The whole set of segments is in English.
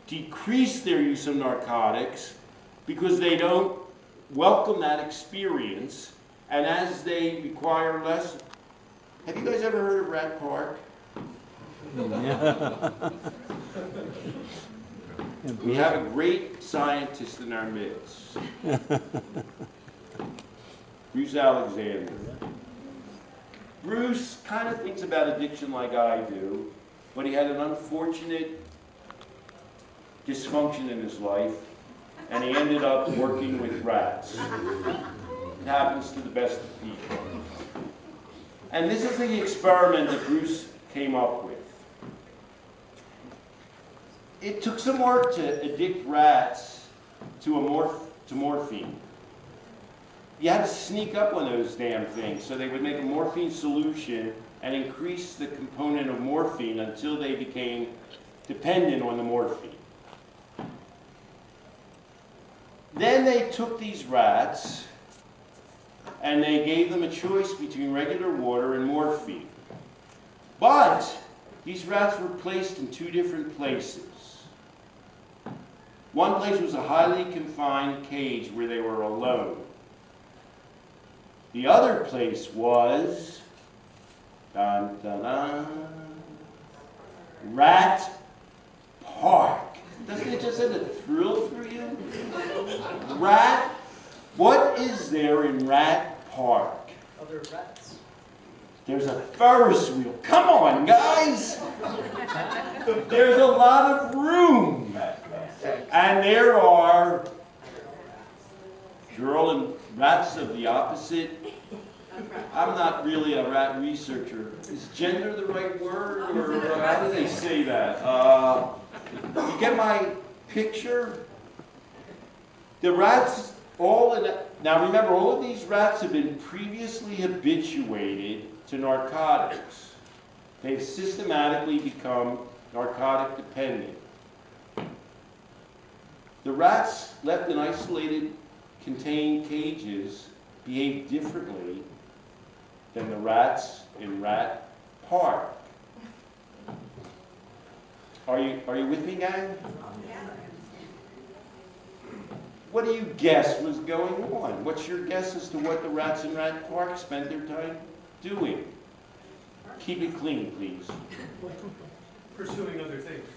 decrease their use of narcotics because they don't welcome that experience, and as they require less. Have you guys ever heard of Rat Park? We have a great scientist in our midst, Bruce Alexander. Bruce kind of thinks about addiction like I do, but he had an unfortunate dysfunction in his life, and he ended up working with rats. It happens to the best of people. And this is the experiment that Bruce came up with. It took some work to addict rats to morphine. You had to sneak up on those damn things, so they would make a morphine solution and increase the component of morphine until they became dependent on the morphine. Then they took these rats and they gave them a choice between regular water and morphine. But these rats were placed in two different places. One place was a highly confined cage where they were alone. The other place was, dun, dun, dun, Rat Park. Doesn't it just send a thrill through you? Rat? What is there in Rat Park? Other rats. There's a Ferris wheel. Come on, guys! There's a lot of room. And there are girl and rats of the opposite. I'm not really a rat researcher. Is gender the right word, or how do they say that? You get my picture? The rats all in now remember, all of these rats have been previously habituated to narcotics. They've systematically become narcotic dependent. The rats left in isolated, contained cages behave differently than the rats in Rat Park. Are you with me, gang? What do you guess was going on? What's your guess as to what the rats in Rat Park spent their time doing? Keep it clean, please. Pursuing other things.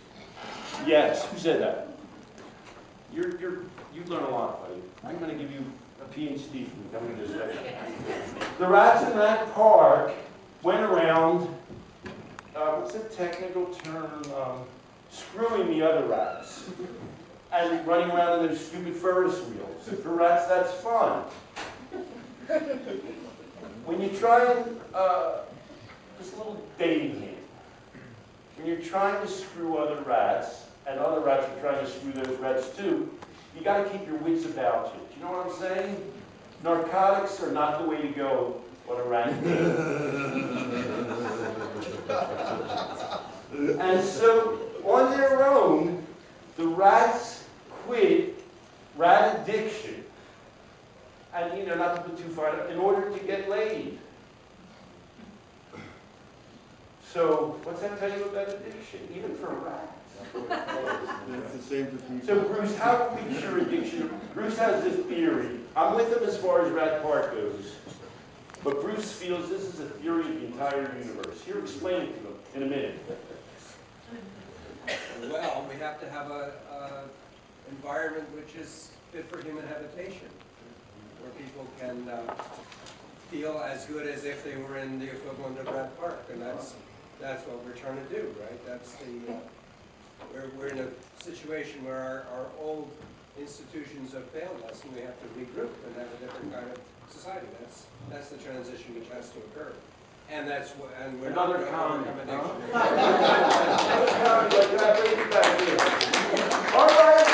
Yes, who said that? You learn a lot, buddy. I'm going to give you a PhD from coming to this lecture. The rats in Rat Park went around, what's the technical term? Screwing the other rats. And running around in their stupid Ferris wheels. For rats, that's fun. When you try and, just a little dating hint. When you're trying to screw other rats, and other rats are trying to screw those rats too, you got to keep your wits about you. Do you know what I'm saying? Narcotics are not the way to go on a rat date. And so, on their own, the rats quit rat addiction. And, not to put too far, in order to get laid. So, what's that tell you about addiction? Even for rats. That's the same for people. So, Bruce, how do we cure addiction? Bruce has this theory. I'm with him as far as Rat Park goes. But Bruce feels this is a theory of the entire universe. Here, explain it to him in a minute. Well, we have to have a environment which is fit for human habitation, where people can feel as good as if they were in the equivalent of Rat Park, and that's what we're trying to do, right? That's the we're in a situation where our old institutions have failed us, and we have to regroup and have a different kind of society. That's the transition which has to occur. And that's what, and we're Another not comment. addiction. All right.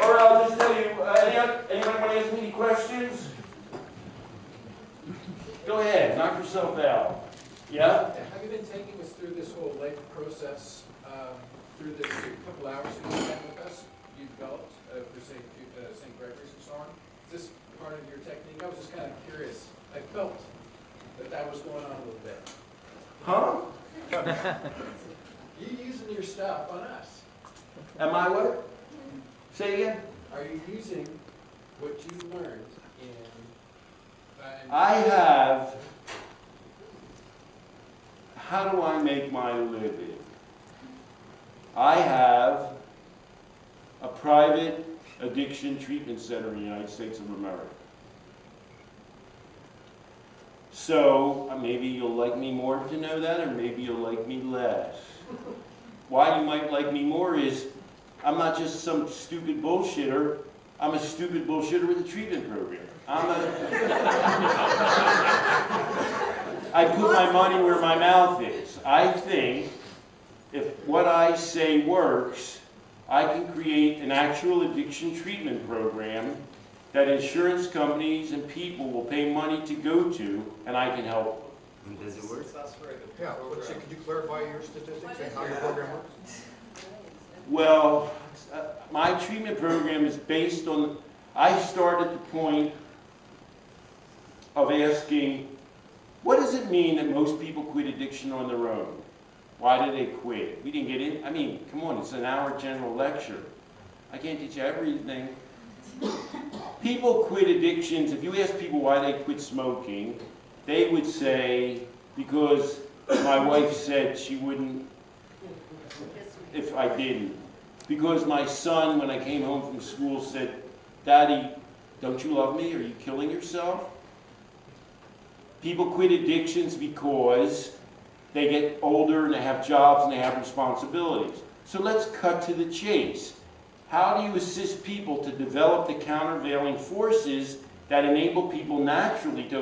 All right, I'll just tell you, anyone want to ask me any questions? Go ahead, knock yourself out. Yeah? Have you been taking us through this whole life process, through this couple hours that you spent with us, you developed for St. Gregory's and so on? Is this part of your technique? I was just kind of curious. I felt that was going on a little bit. Huh? You using your stuff on us. Am I what? Say again? Are you using what you've learned in? I have, how do I make my living? I have a private addiction treatment center in the United States of America. So maybe you'll like me more to know that, or maybe you'll like me less. Why you might like me more is I'm not just some stupid bullshitter. I'm a stupid bullshitter with a treatment program. I put my money where my mouth is. I think if what I say works, I can create an actual addiction treatment program that insurance companies and people will pay money to go to, and I can help them. And does it work? Yeah, could you clarify your statistics and how your program works? Well, my treatment program is based on, I start at the point of asking, what does it mean that most people quit addiction on their own? Why do they quit? We didn't get in, I mean, come on, it's an hour general lecture. I can't teach you everything. People quit addictions, if you ask people why they quit smoking, they would say, because my wife said she wouldn't if I didn't. Because my son, when I came home from school, said, Daddy, don't you love me? Are you killing yourself? People quit addictions because they get older and they have jobs and they have responsibilities. So let's cut to the chase. How do you assist people to develop the countervailing forces that enable people naturally to